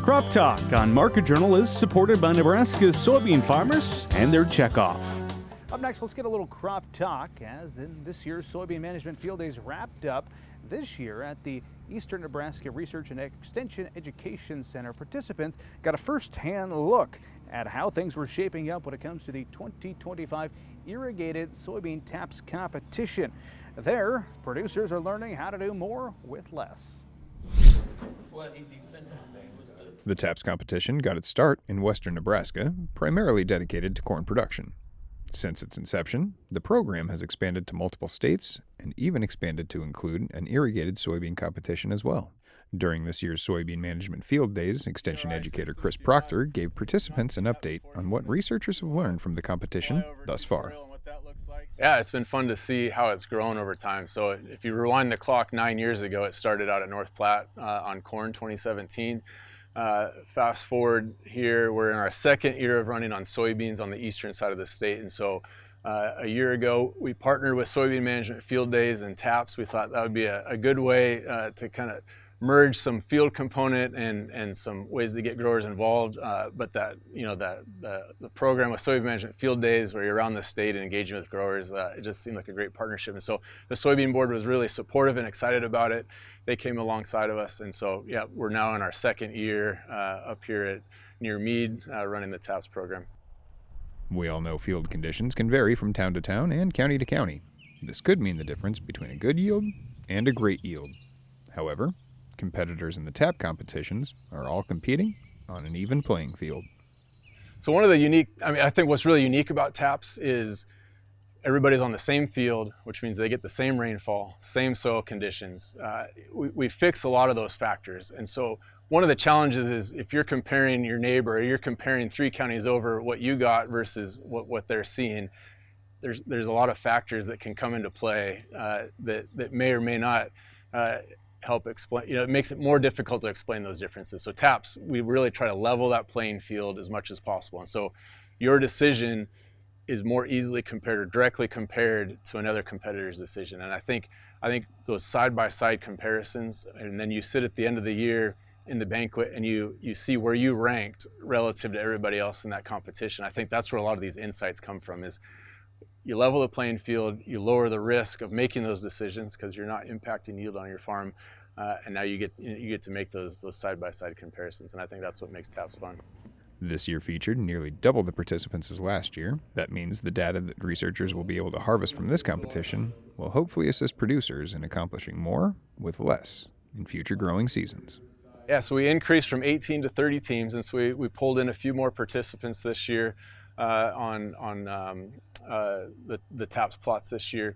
Crop Talk on Market Journal is supported by Nebraska's soybean farmers and their checkoff. Up next, let's get a little crop talk as this year's Soybean Management Field Days wrapped up this year at the Eastern Nebraska Research and Extension Education Center. Participants got a first-hand look at how things were shaping up when it comes to the 2025 irrigated soybean taps competition. There, producers are learning how to do more with less. The TAPS competition got its start in western Nebraska, primarily dedicated to corn production. Since its inception, the program has expanded to multiple states and even expanded to include an irrigated soybean competition as well. During this year's Soybean Management Field Days, Extension educator Chris Proctor gave participants an update on what researchers have learned from the competition thus far. Yeah, it's been fun to see how it's grown over time. So if you rewind the clock 9 years ago, it started out at North Platte on corn 2017. Fast forward here, we're in our second year of running on soybeans on the eastern side of the state. And so a year ago, we partnered with Soybean Management Field Days and TAPS. We thought that would be a good way to kind of merge some field component and some ways to get growers involved. But that, the program with Soybean Management Field Days, where you're around the state and engaging with growers, it just seemed like a great partnership. And so the soybean board was really supportive and excited about it. They came alongside of us, and so yeah, we're now in our second year up here at near Meade running the TAPS program. We all know field conditions can vary from town to town and county to county. This could mean the difference between a good yield and a great yield. However, competitors in the TAP competitions are all competing on an even playing field. So one of the I think what's really unique about TAPS is everybody's on the same field, which means they get the same rainfall, same soil conditions. We fix a lot of those factors. And so one of the challenges is if you're comparing your neighbor, or you're comparing 3 counties over what you got versus what they're seeing, there's a lot of factors that can come into play that may or may not help explain, it makes it more difficult to explain those differences. So TAPS, we really try to level that playing field as much as possible. And so your decision is more easily compared or directly compared to another competitor's decision. And I think those side-by-side comparisons, and then you sit at the end of the year in the banquet and you see where you ranked relative to everybody else in that competition. I think that's where a lot of these insights come from, is you level the playing field, you lower the risk of making those decisions because you're not impacting yield on your farm, and now you get to make those side-by-side comparisons, and I think that's what makes TAPS fun. This year featured nearly double the participants as last year. That means the data that researchers will be able to harvest from this competition will hopefully assist producers in accomplishing more with less in future growing seasons. Yeah, so we increased from 18 to 30 teams, and so we pulled in a few more participants this year on the TAPS plots this year.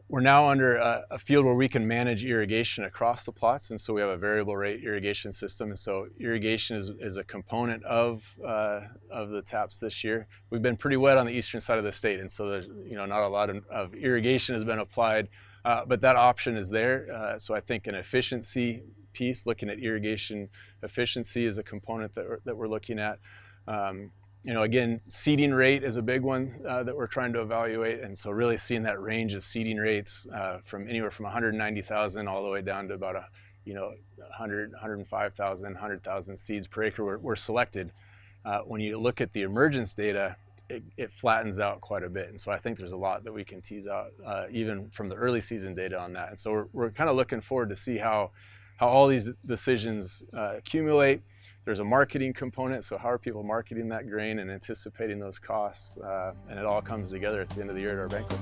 We're now under a field where we can manage irrigation across the plots, and so we have a variable rate irrigation system. And so irrigation is a component of the TAPS this year. We've been pretty wet on the eastern side of the state, and so there's not a lot of irrigation has been applied, but that option is there. So I think an efficiency piece, looking at irrigation efficiency, is a component that we're looking at. Again, seeding rate is a big one that we're trying to evaluate, and so really seeing that range of seeding rates from anywhere from 190,000 all the way down to about 100, 105,000, 100,000 seeds per acre were selected. When you look at the emergence data, it flattens out quite a bit, and so I think there's a lot that we can tease out even from the early season data on that. And so we're kind of looking forward to see how all these decisions accumulate. There's a marketing component, so how are people marketing that grain and anticipating those costs, and it all comes together at the end of the year at our banquet.